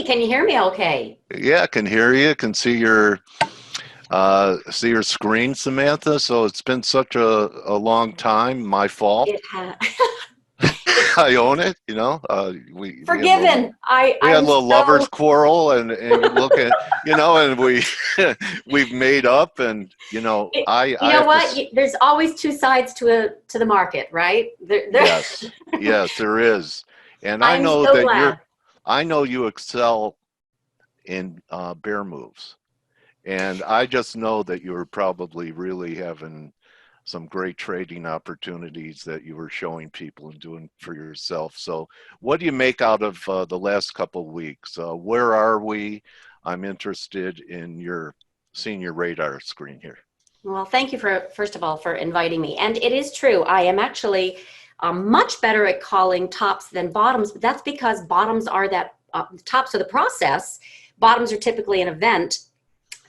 can you hear me okay? Yeah, I can hear you. Can see your screen, Samantha. So it's been such a long time. My fault. It ha it's I own it. forgiven. we had a I'm little so lovers quarrel, and you look at and we we've made up, and you I know have to. what? There's always two sides to the market, right? Yes, yes, there is, and I'm so glad. I know you excel in bear moves. And I just know that you were probably really having some great trading opportunities that you were showing people and doing for yourself. So what do you make out of the last couple of weeks? Where are we? I'm interested in seeing your radar screen here. Well, thank you for, first of all, for inviting me. And it is true, I am actually much better at calling tops than bottoms, but that's because bottoms are tops of the process. Bottoms are typically an event.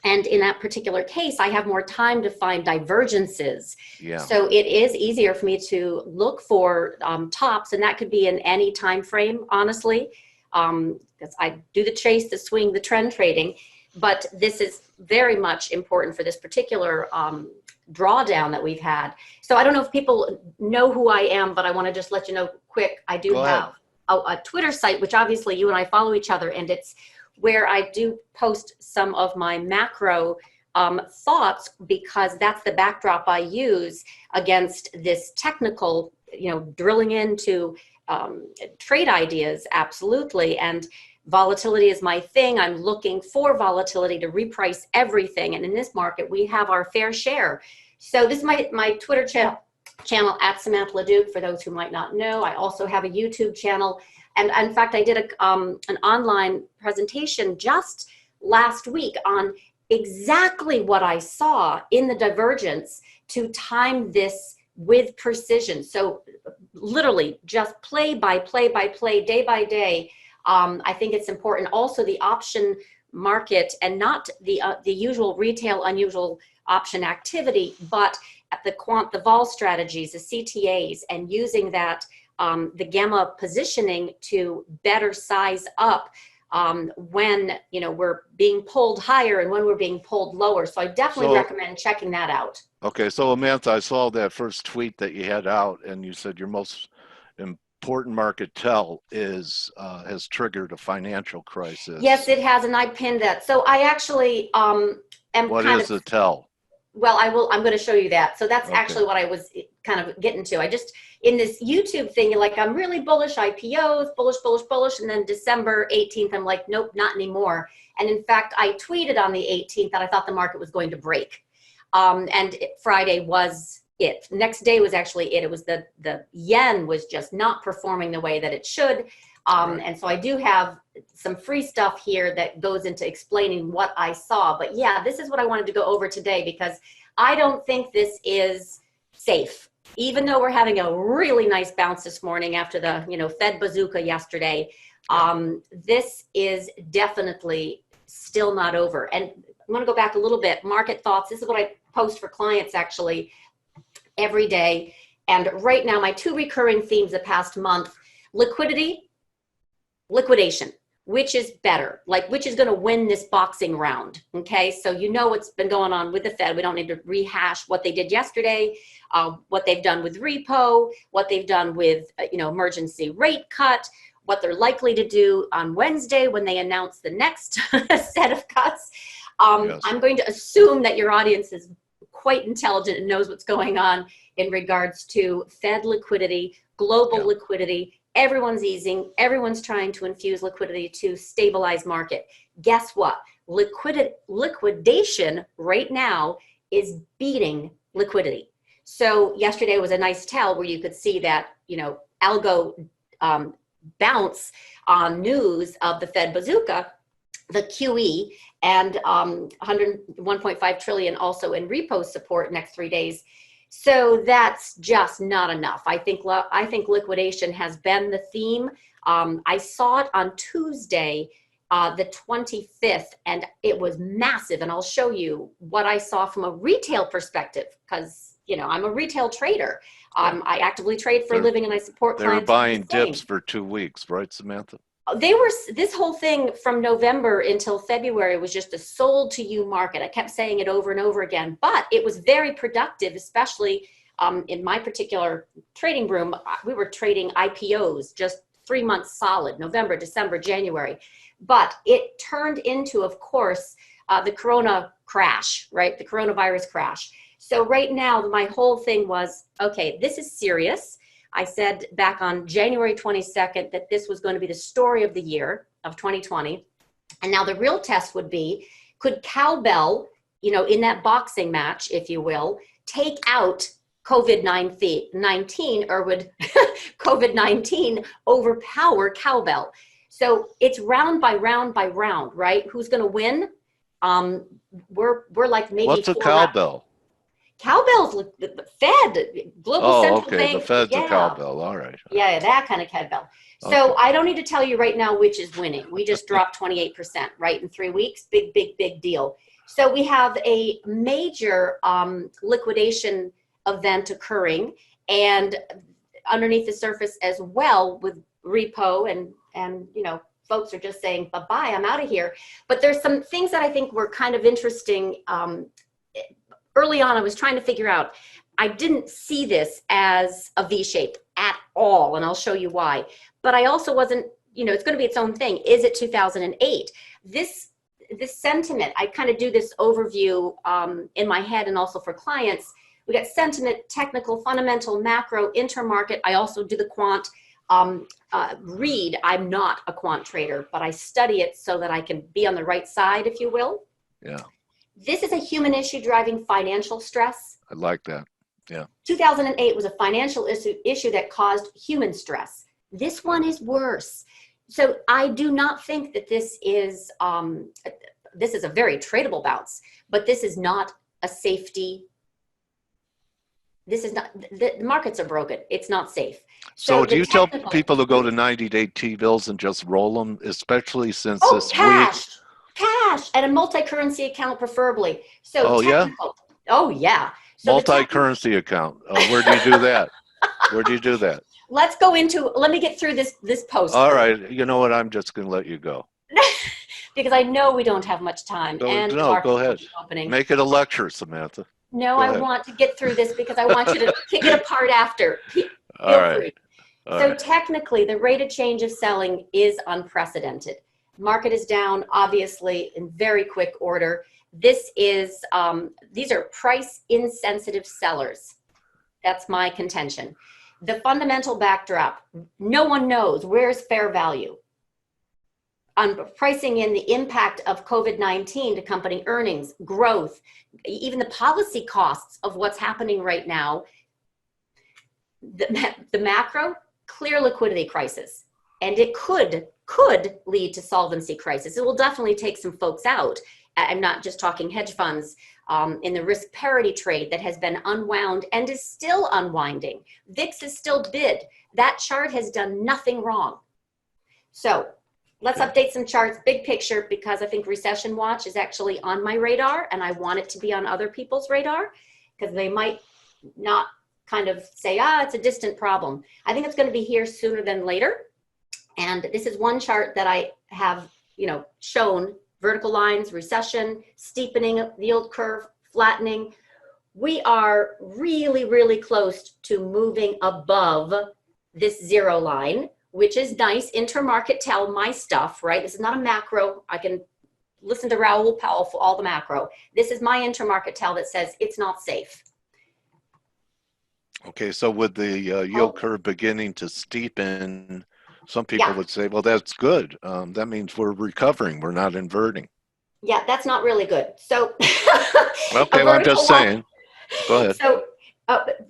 And in that particular case, I have more time to find divergences. Yeah. So it is easier for me to look for tops, and that could be in any time frame, honestly, because I do the chase, the swing, the trend trading. But this is very much important for this particular drawdown that we've had. So I don't know if people know who I am, but I want to just let you know quick. I do Go ahead. have a Twitter site, which obviously you and I follow each other, and it's where I do post some of my macro thoughts, because that's the backdrop I use against this technical, drilling into trade ideas, absolutely. And volatility is my thing. I'm looking for volatility to reprice everything. And in this market, we have our fair share. So this is my Twitter channel at Samantha LeDuc, for those who might not know. I also have a YouTube channel. And in fact, I did an online presentation just last week on exactly what I saw in the divergence to time this with precision. So literally just play by play by play, day by day. I think it's important. Also, the option market, and not the usual retail unusual option activity, but at the vol strategies, the CTAs, and using that the gamma positioning to better size up when we're being pulled higher and when we're being pulled lower. So I definitely recommend checking that out. Okay, so Amantha, I saw that first tweet that you had out, and you said your most important market tell has triggered a financial crisis. Yes, it has, and I pinned that. So I actually am What kind is of the tell? Well, I'm going to show you that. So that's Okay. actually what I was kind of getting to. I just, in this YouTube thing, like, I'm really bullish IPOs, bullish, bullish, bullish. And then December 18th, I'm like, nope, not anymore. And in fact, I tweeted on the 18th that I thought the market was going to break. Friday was it. Next day was actually it. It was the yen was just not performing the way that it should. Right. And so I do have some free stuff here that goes into explaining what I saw. But yeah, this is what I wanted to go over today, because I don't think this is safe. Even though we're having a really nice bounce this morning after the Fed bazooka yesterday, this is definitely still not over. And I'm going to go back a little bit. Market thoughts. This is what I post for clients actually every day. And right now, my two recurring themes the past month: liquidity, liquidation. Which is better? Like, which is going to win this boxing round? Okay, so what's been going on with the Fed. We don't need to rehash what they did yesterday, what they've done with repo, what they've done with emergency rate cut, what they're likely to do on Wednesday when they announce the next set of cuts. Yes. I'm going to assume that your audience is quite intelligent and knows what's going on in regards to Fed liquidity, global liquidity. Everyone's easing. Everyone's trying to infuse liquidity to stabilize market. Guess what? Liquidation right now is beating liquidity. So yesterday was a nice tell where you could see that, algo bounce on news of the Fed bazooka, the QE, and 101.5 trillion also in repo support next 3 days. So that's just not enough. I think liquidation has been the theme. I saw it on Tuesday, the 25th, and it was massive. And I'll show you what I saw from a retail perspective, because I'm a retail trader. I actively trade for a living, and I support clients. They're buying dips for 2 weeks, right, Samantha? They were, this whole thing from November until February was just a sold to you market. I kept saying it over and over again, but it was very productive, especially in my particular trading room. We were trading IPOs, just 3 months solid, November, December, January. But it turned into, of course, the Corona crash, right? The coronavirus crash. So right now, my whole thing was, okay, this is serious. I said back on January 22nd that this was going to be the story of the year of 2020. And now the real test would be, could cowbell, in that boxing match, if you will, take out COVID-19, or would COVID-19 overpower cowbell? So it's round by round by round, right? Who's going to win? We're like maybe. What's a cowbell? Cowbell's the Fed, global central okay. bank. The Fed's a cowbell. All right. Yeah, that kind of cowbell. So I don't need to tell you right now which is winning. We just dropped 28%, right, in 3 weeks. Big, big, big deal. So we have a major liquidation event occurring, and underneath the surface as well with repo and folks are just saying bye-bye, I'm out of here. But there's some things that I think were kind of interesting. Early on, I was trying to figure out, I didn't see this as a V-shape at all, and I'll show you why. But I also wasn't, it's going to be its own thing. Is it 2008? This sentiment, I kind of do this overview in my head and also for clients. We got sentiment, technical, fundamental, macro, intermarket. I also do the quant. Read, I'm not a quant trader, but I study it so that I can be on the right side, if you will. Yeah. This is a human issue driving financial stress. I like that. Yeah. 2008 was a financial issue that caused human stress. This one is worse. So I do not think that this is a very tradable bounce, but this is not a safety. This is not, the markets are broken. It's not safe. So do you tell people to go to 90-day T-bills and just roll them, especially since this cash. week? Cash and a multi-currency account preferably. So technical. Oh yeah. So multi-currency account. Where do you do that? Where do you do that? Let me get through this post. All right. You know what? I'm just going to let you go. Because I know we don't have much time. Go ahead. Make it a lecture, Samantha. No, I want to get through this because I want you to pick it apart after. All right. So technically, the rate of change of selling is unprecedented. Market is down, obviously, in very quick order. This is, these are price insensitive sellers. That's my contention. The fundamental backdrop, no one knows where's fair value. On pricing in the impact of COVID-19 to company earnings, growth, even the policy costs of what's happening right now. The macro, clear liquidity crisis, and it could lead to solvency crisis. It will definitely take some folks out. I'm not just talking hedge funds in the risk parity trade that has been unwound and is still unwinding. VIX is still bid. That chart has done nothing wrong. So let's update some charts, big picture, because I think recession watch is actually on my radar and I want it to be on other people's radar because they might not kind of say, it's a distant problem. I think it's going to be here sooner than later. And this is one chart that I have, shown vertical lines, recession, steepening of the yield curve, flattening. We are really, really close to moving above this zero line, which is nice. Intermarket tell my stuff, right? This is not a macro. I can listen to Raoul Powell for all the macro. This is my intermarket tell that says it's not safe. Okay, so with the yield curve beginning to steepen, some people would say, well, that's good. That means we're recovering. We're not inverting. Yeah, that's not really good. So, okay, well, I'm just saying. Go ahead. So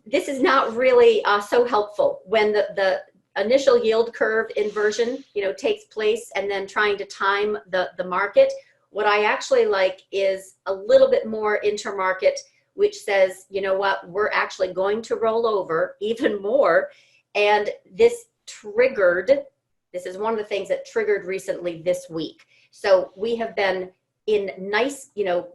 this is not really so helpful when the initial yield curve inversion, takes place and then trying to time the market. What I actually like is a little bit more intermarket, which says, you know what, we're actually going to roll over even more. And this is one of the things that triggered recently this week. So we have been in nice,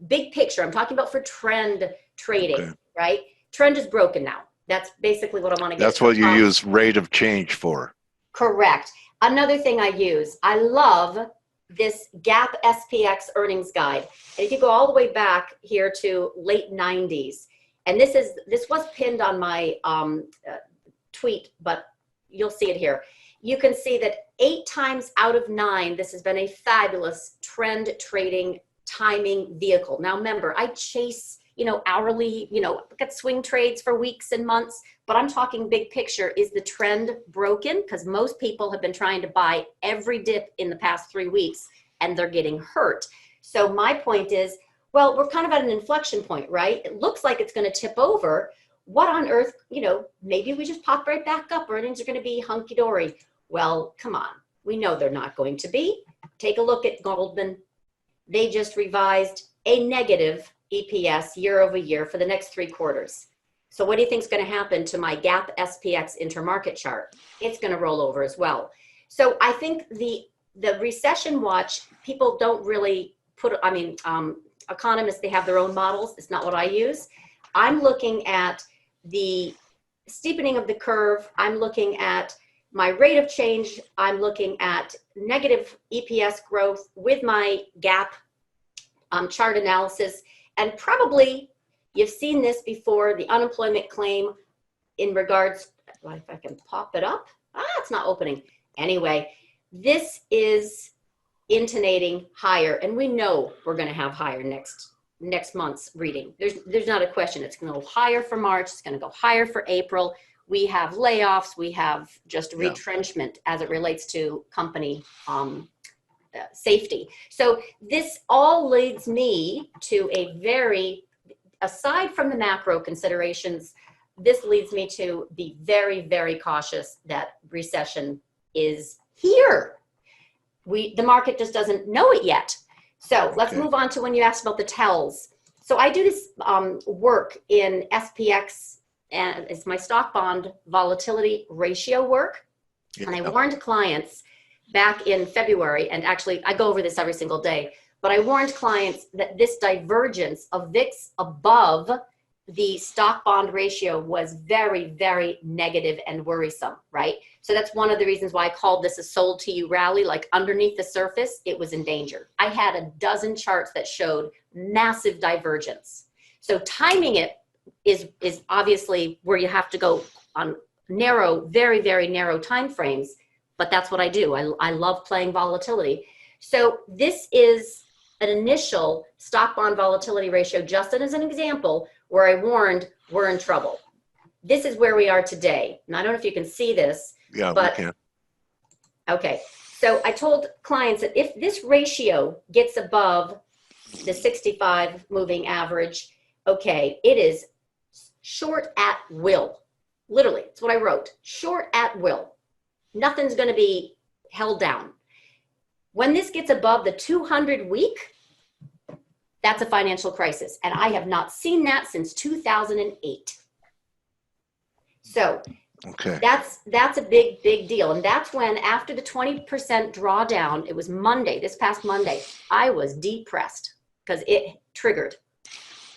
big picture. I'm talking about for trend trading, right? Trend is broken now. That's basically what I want to get. That's what you use rate of change for. Correct. Another thing I use, I love this Gap SPX earnings guide. And if you go all the way back here to late 90s, and this was pinned on my tweet, but you'll see it here. You can see that 8 times out of 9, this has been a fabulous trend trading timing vehicle. Now remember, I chase, hourly, get swing trades for weeks and months, but I'm talking big picture. Is the trend broken? Because most people have been trying to buy every dip in the past 3 weeks and they're getting hurt. So my point is, well, we're kind of at an inflection point, right? It looks like it's going to tip over. What on earth, maybe we just pop right back up. Earnings are going to be hunky-dory. Well, come on. We know they're not going to be. Take a look at Goldman. They just revised a negative EPS year over year for the next 3 quarters. So what do you think is going to happen to my Gap SPX intermarket chart? It's going to roll over as well. So I think the recession watch, people don't really put, economists, they have their own models. It's not what I use. I'm looking at the steepening of the curve. I'm looking at my rate of change. I'm looking at negative EPS growth with my Gap chart analysis. And probably you've seen this before, the unemployment claim in regards, if I can pop it up. It's not opening. Anyway, this is intonating higher, and we know we're going to have higher next month's reading. There's not a question. It's going to go higher for March. It's going to go higher for April. We have layoffs. We have just retrenchment as it relates to company safety. So this all leads me to aside from the macro considerations, this leads me to be very, very cautious that recession is here. The market just doesn't know it yet. So let's move on to when you asked about the tells. So I do this work in SPX, and it's my stock bond volatility ratio work. Yeah. And I warned clients back in February, and actually I go over this every single day, but I warned clients that this divergence of VIX above the stock bond ratio was very, very negative and worrisome, right? So that's one of the reasons why I called this a sold to you rally. Like underneath the surface, it was in danger. I had a dozen charts that showed massive divergence. So timing it is obviously where you have to go on narrow, very, very narrow time frames, but that's what I do. I love playing volatility. So this is an initial stock bond volatility ratio, just as an example, where I warned we're in trouble. This is where we are today. And I don't know if you can see this. Yeah, but, we can. Okay. So I told clients that if this ratio gets above the 65 moving average, okay, it is short at will. Literally, it's what I wrote. Short at will. Nothing's going to be held down. When this gets above the 200 week, that's a financial crisis. And I have not seen that since 2008. So that's a big, big deal. And that's when after the 20% drawdown, it was Monday, this past Monday, I was depressed because it triggered.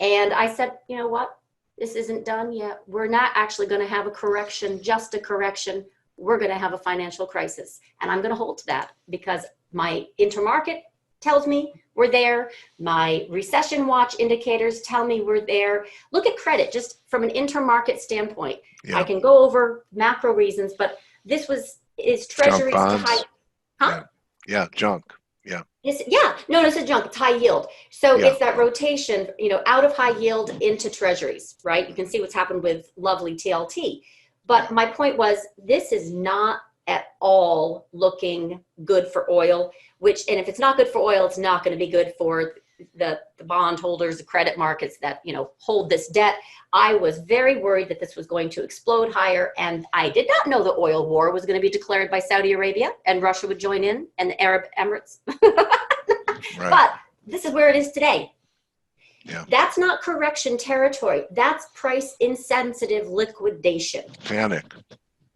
And I said, you know what? This isn't done yet. We're not actually going to have a correction, just a correction. We're going to have a financial crisis. And I'm going to hold to that because my intermarket tells me we're there. My recession watch indicators tell me we're there. Look at credit just from an intermarket standpoint. Yeah. I can go over macro reasons, but this is treasuries to high. Huh? Yeah, junk. Yeah. It's a junk. It's high yield. So it's that rotation, out of high yield into treasuries, right? You can see what's happened with lovely TLT. But my point was, this is not at all looking good for oil, and if it's not good for oil, it's not going to be good for the bond holders, the credit markets that, hold this debt. I was very worried that this was going to explode higher. And I did not know the oil war was going to be declared by Saudi Arabia and Russia would join in and the Arab Emirates. Right. But this is where it is today. Yeah. That's not correction territory. That's price insensitive liquidation. Panic.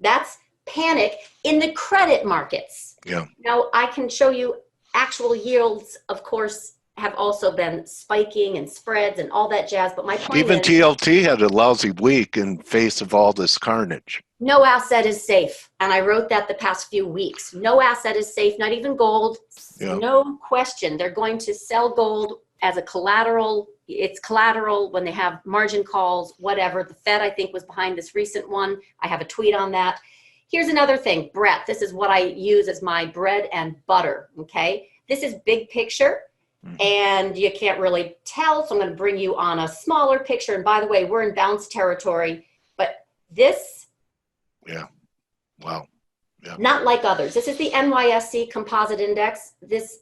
That's panic in the credit markets. Yeah. Now I can show you actual yields, of course, have also been spiking and spreads and all that jazz. But my point even is, TLT had a lousy week in face of all this carnage. No asset is safe. And I wrote that the past few weeks. No asset is safe, not even gold. Yeah. No question. They're going to sell gold as a collateral. It's collateral when they have margin calls, whatever. The Fed, I think, was behind this recent one. I have a tweet on that. Here's another thing, breadth. This is what I use as my bread and butter, okay? This is big picture, and you can't really tell, so I'm going to bring you on a smaller picture. And by the way, we're in bounce territory, but this, Yeah. Wow. Yeah. not like others. This is the NYSE Composite Index. This,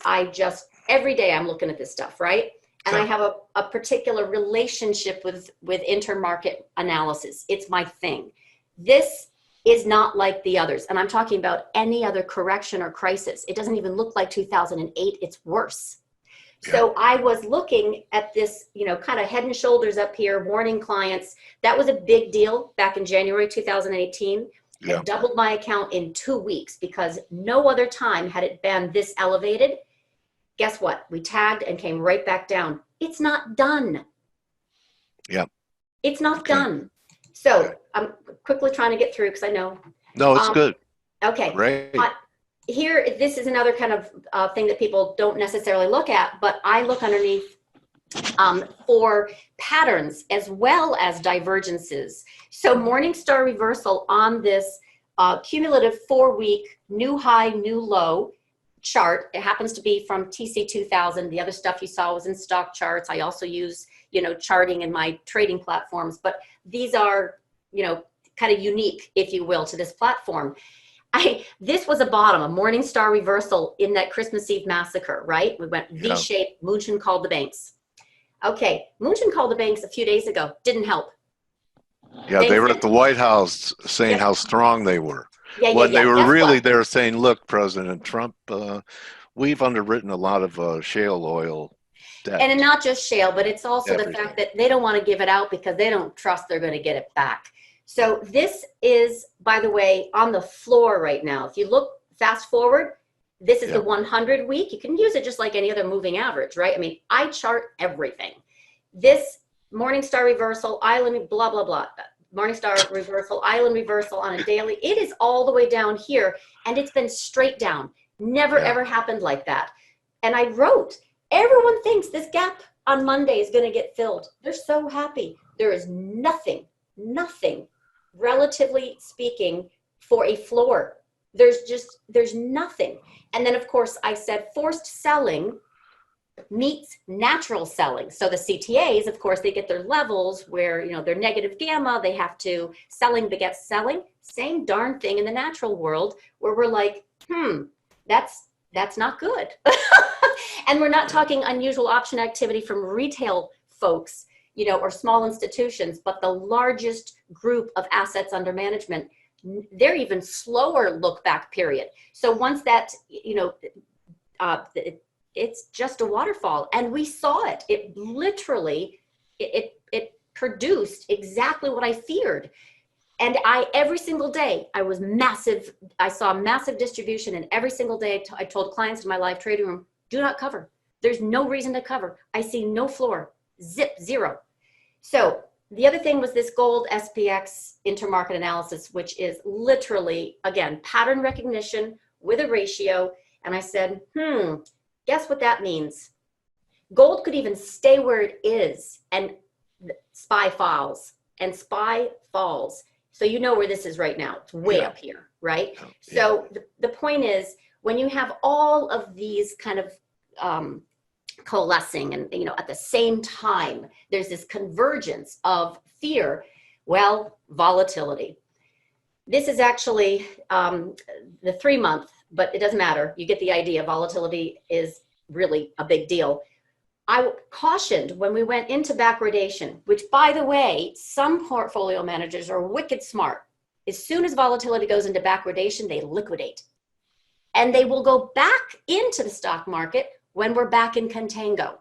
every day I'm looking at this stuff, right? And Yeah. I have a particular relationship with intermarket analysis. It's my thing. This is not like the others. And I'm talking about any other correction or crisis. It doesn't even look like 2008. It's worse. Yeah. So I was looking at this, kind of head and shoulders up here, warning clients. That was a big deal back in January 2018. Yeah. I doubled my account in 2 weeks because no other time had it been this elevated. Guess what? We tagged and came right back down. It's not done. Yeah. It's not Okay. done. So I'm quickly trying to get through because I know. No, it's good. Okay. Great. Here, this is another kind of thing that people don't necessarily look at, but I look underneath for patterns as well as divergences. So Morningstar reversal on this cumulative 4-week new high, new low chart. It happens to be from TC 2000. The other stuff you saw was in stock charts. I also use, charting in my trading platforms, but these are, kind of unique, if you will, to this platform. This was a bottom, a Morningstar reversal in that Christmas Eve massacre, right? We went V-shaped. Mnuchin called the banks. Okay, Mnuchin called the banks a few days ago. Didn't help. Yeah, they were at the White House saying how strong they were. When they were really there saying, look, President Trump, we've underwritten a lot of shale oil debt. And not just shale, but it's also the fact that they don't want to give it out because they don't trust they're going to get it back. So this is, by the way, on the floor right now. If you look fast forward, this is the 100 week. You can use it just like any other moving average, right? I mean, I chart everything. This Morningstar reversal, island, blah, blah, blah. Morningstar reversal, island reversal on a daily. It is all the way down here, and it's been straight down. Never, ever happened like that. And I wrote, everyone thinks this gap on Monday is going to get filled. They're so happy. There is nothing, relatively speaking, for a floor. There's nothing. And then, of course, I said forced selling meets natural selling. So the CTAs, of course, they get their levels where, they're negative gamma. They have to, selling begets selling. Same darn thing in the natural world where we're like, that's not good. And we're not talking unusual option activity from retail folks, or small institutions, but the largest group of assets under management. They're even slower look back period. So once that, it's just a waterfall, and we saw it. It literally, it produced exactly what I feared. And every single day, I saw massive distribution, and every single day I told clients in my live trading room, do not cover. There's no reason to cover. I see no floor, zero. So the other thing was this gold SPX intermarket analysis, which is literally, again, pattern recognition with a ratio. And I said, guess what that means? Gold could even stay where it is, and SPY falls, and SPY falls. So you know where this is right now. It's way up here, right? Yeah. So the point is, when you have all of these kind of coalescing and, at the same time, there's this convergence of fear, volatility. This is actually the 3-month, but it doesn't matter. You get the idea. Volatility is really a big deal. I cautioned when we went into backwardation, which, by the way, some portfolio managers are wicked smart. As soon as volatility goes into backwardation, they liquidate. And they will go back into the stock market when we're back in contango.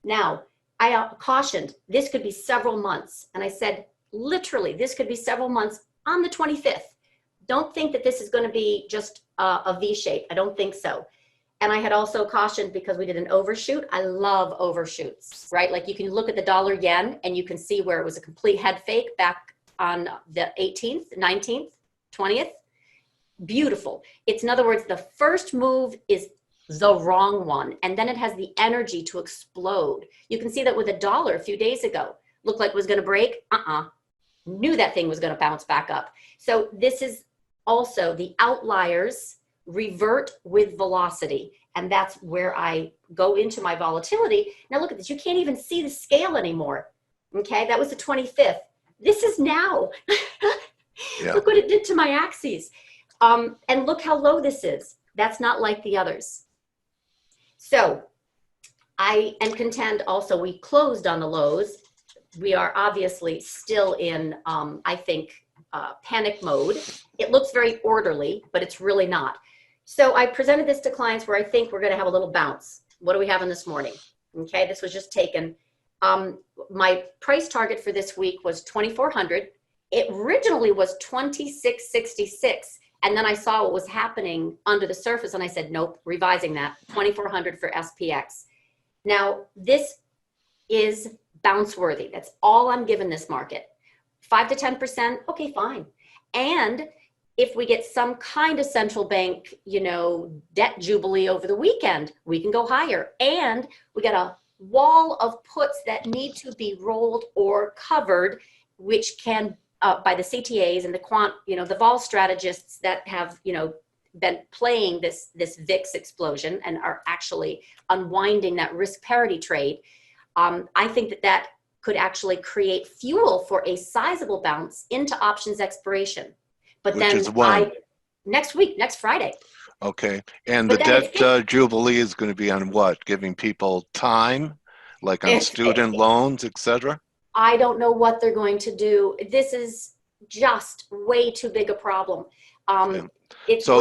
Now, I cautioned this could be several months. And I said, literally, this could be several months on the 25th. Don't think that this is going to be just a V shape. I don't think so. And I had also cautioned because we did an overshoot. I love overshoots, right? Like you can look at the dollar yen and you can see where it was a complete head fake back on the 18th, 19th, 20th. Beautiful. It's, in other words, the first move is the wrong one, and then it has the energy to explode. You can see that with a dollar a few days ago. Looked like it was going to break. Knew that thing was going to bounce back up. So this is also the outliers revert with velocity. And that's where I go into my volatility. Now look at this. You can't even see the scale anymore. Okay, that was the 25th. This is now. Yeah. Look what it did to my axes. And look how low this is. That's not like the others. So I am contend also we closed on the lows. We are obviously still in, I think, panic mode. It looks very orderly, but it's really not. So I presented this to clients where I think we're going to have a little bounce. What do we have in this morning? Okay, this was just taken. My price target for this week was 2,400. It originally was 2,666. And then I saw what was happening under the surface and I said, nope, revising that, 2,400 for SPX. Now, this is bounce worthy. That's all I'm giving this market. 5 to 10%, okay, fine. And if we get some kind of central bank, debt jubilee over the weekend, we can go higher. And we got a wall of puts that need to be rolled or covered, which can by the CTAs and the quant, the vol strategists that have, been playing this VIX explosion and are actually unwinding that risk parity trade. I think that could actually create fuel for a sizable bounce into options expiration. But Which then is when? Next week, next Friday. Okay. And But the debt jubilee is going to be on what? Giving people time, like on student loans, etc.? I don't know what they're going to do. This is just way too big a problem. So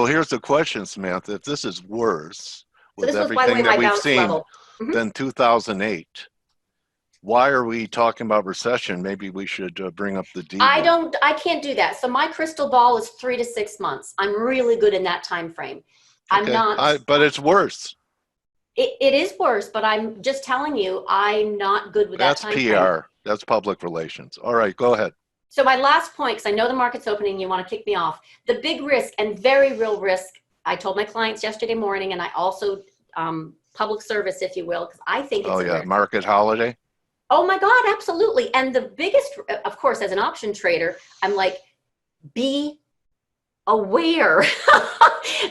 here's the question, Samantha. If this is worse with everything that we've seen than 2008, why are we talking about recession? Maybe we should bring up the D. I can't do that. So my crystal ball is 3 to 6 months. I'm really good in that time frame. Okay. I'm not. But it's worse. It is worse, but I'm just telling you, I'm not good with that time frame. That's PR. That's public relations. All right, go ahead. So my last point, because I know the market's opening, you want to kick me off. The big risk and very real risk, I told my clients yesterday morning, and I also public service, if you will, because I think it's a risk. Market holiday. Oh my God, absolutely. And the biggest, of course, as an option trader, I'm like, be aware.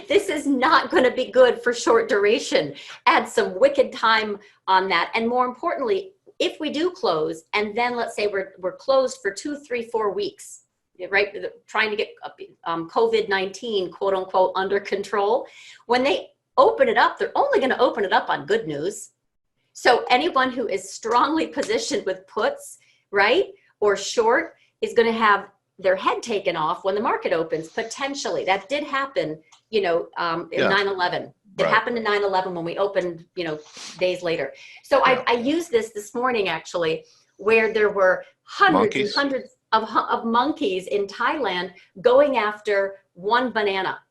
This is not going to be good for short duration. Add some wicked time on that. And more importantly, if we do close, and then let's say we're closed for 2, 3, 4 weeks, right? Trying to get COVID-19, quote unquote, under control. When they open it up, they're only going to open it up on good news. So anyone who is strongly positioned with puts, right, or short is going to have their head taken off when the market opens, potentially. That did happen, in 9/11. It happened in 9/11 when we opened, days later. So I used this morning, actually, where there were hundreds and hundreds of monkeys in Thailand going after one banana.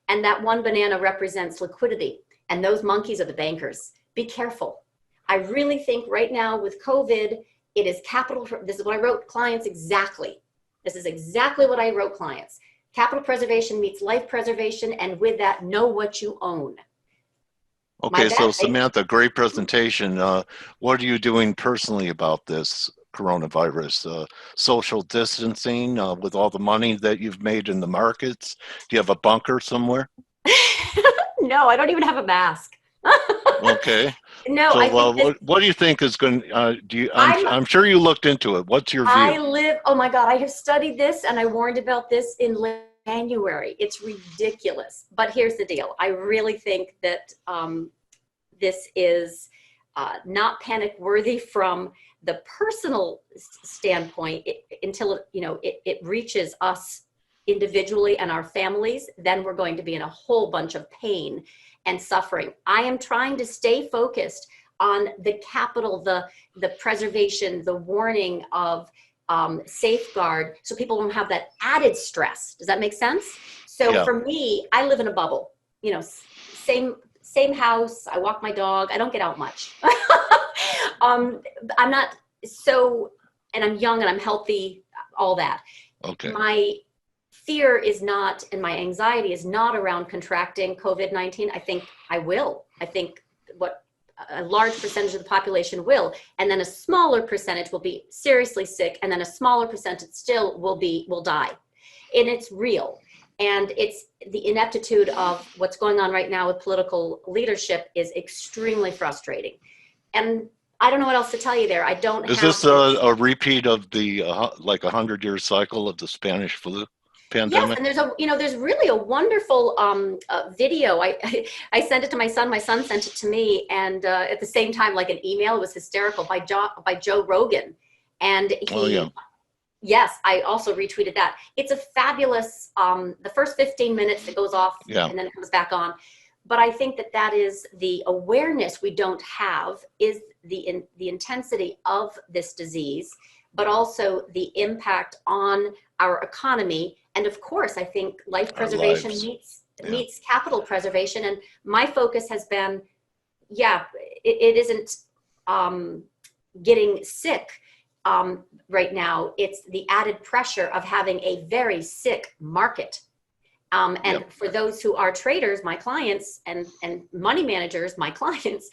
And that one banana represents liquidity. And those monkeys are the bankers. Be careful. I really think right now with COVID, it is capital. This is what I wrote clients exactly. This is exactly what I wrote clients. Capital preservation meets life preservation. And with that, know what you own. Okay, so Samantha, great presentation. What are you doing personally about this coronavirus? Social distancing with all the money that you've made in the markets? Do you have a bunker somewhere? No, I don't even have a mask. Okay. No, so what do you think is going to, I'm sure you looked into it. What's your view? Oh my God, I have studied this and I warned about this in January. It's ridiculous. But here's the deal. I really think that this is not panic worthy from the personal standpoint until it reaches us individually and our families. Then we're going to be in a whole bunch of pain and suffering. I am trying to stay focused on the capital, the preservation, the warning of safeguard, so people don't have that added stress. Does that make sense? So for me, I live in a bubble. Same house. I walk my dog. I don't get out much. I'm not so, and I'm young and I'm healthy, all that. Okay. My fear is not, and my anxiety is not around contracting COVID-19. I think I will. I think what a large percentage of the population will, and then a smaller percentage will be seriously sick, and then a smaller percentage still will die. And it's real. And it's the ineptitude of what's going on right now with political leadership is extremely frustrating. And I don't know what else to tell you there. I don't Is have this a repeat of the like 100-year cycle of the Spanish flu Yes, pandemic? and there's really a wonderful video. I sent it to my son. My son sent it to me, and at the same time, like an email. It was hysterical by Joe Rogan, and he. Oh, yeah. Yes, I also retweeted that. It's a fabulous. The first 15 minutes it goes off, Yeah. and then it comes back on. But I think that is the awareness we don't have is the intensity of this disease, but also the impact on our economy. And of course, I think life preservation meets capital preservation. And my focus has been, it isn't getting sick right now. It's the added pressure of having a very sick market. And for those who are traders, my clients, and money managers, my clients,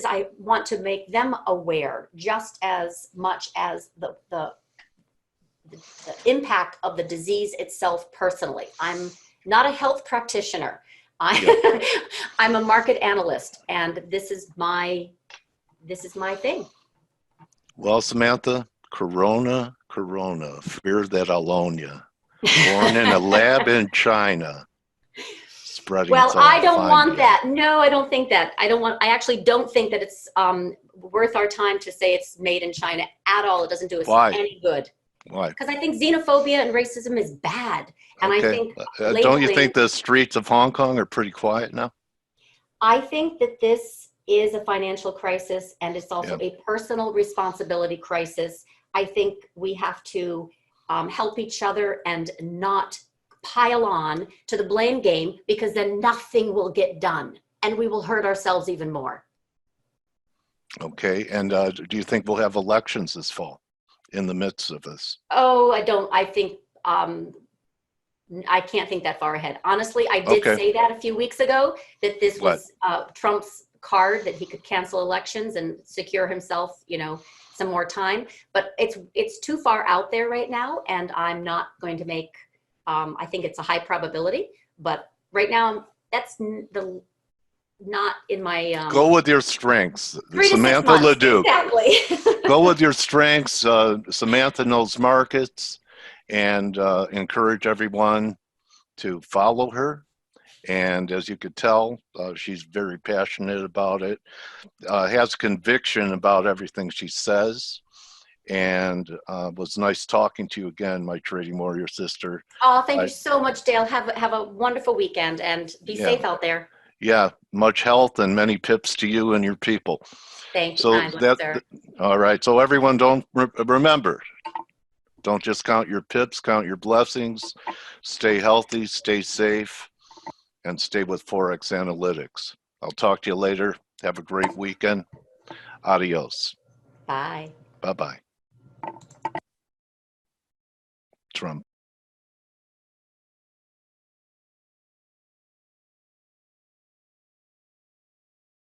I want to make them aware just as much as the impact of the disease itself personally. I'm not a health practitioner. I'm a market analyst, and this is my thing. Well, Samantha, Corona, fear that I'll own you. Born in a lab in China. Spreading Well, I don't fine want news. that. No, I don't think that. I actually don't think that it's worth our time to say it's made in China at all. It doesn't do us any good. Why? Because I think xenophobia and racism is bad. And I think don't you think the streets of Hong Kong are pretty quiet now? I think that this is a financial crisis, and it's also a personal responsibility crisis. I think we have to help each other and not pile on to the blame game, because then nothing will get done and we will hurt ourselves even more. Okay. And do you think we'll have elections this fall in the midst of this? Oh, I don't. I think I can't think that far ahead. Honestly, I did say that a few weeks ago, that this was Trump's card, that he could cancel elections and secure himself, some more time. But it's too far out there right now, and I'm not going to make. I think it's a high probability, but right now that's not in my. Go with your strengths, 3 to 6 Samantha months, Leduc. exactly. Go with your strengths. Samantha knows markets, and encourage everyone to follow her. And as you could tell, she's very passionate about it, has conviction about everything she says. And was nice talking to you again, my trading warrior sister. Oh, thank you so much, Dale. Have a wonderful weekend, and be safe out there. Yeah, much health and many pips to you and your people. Thank you kindly, sir. All right. So everyone, remember, don't just count your pips, count your blessings. Stay healthy, stay safe, and stay with ForexAnalytix. I'll talk to you later. Have a great weekend. Adios. Bye. Bye-bye. Trump.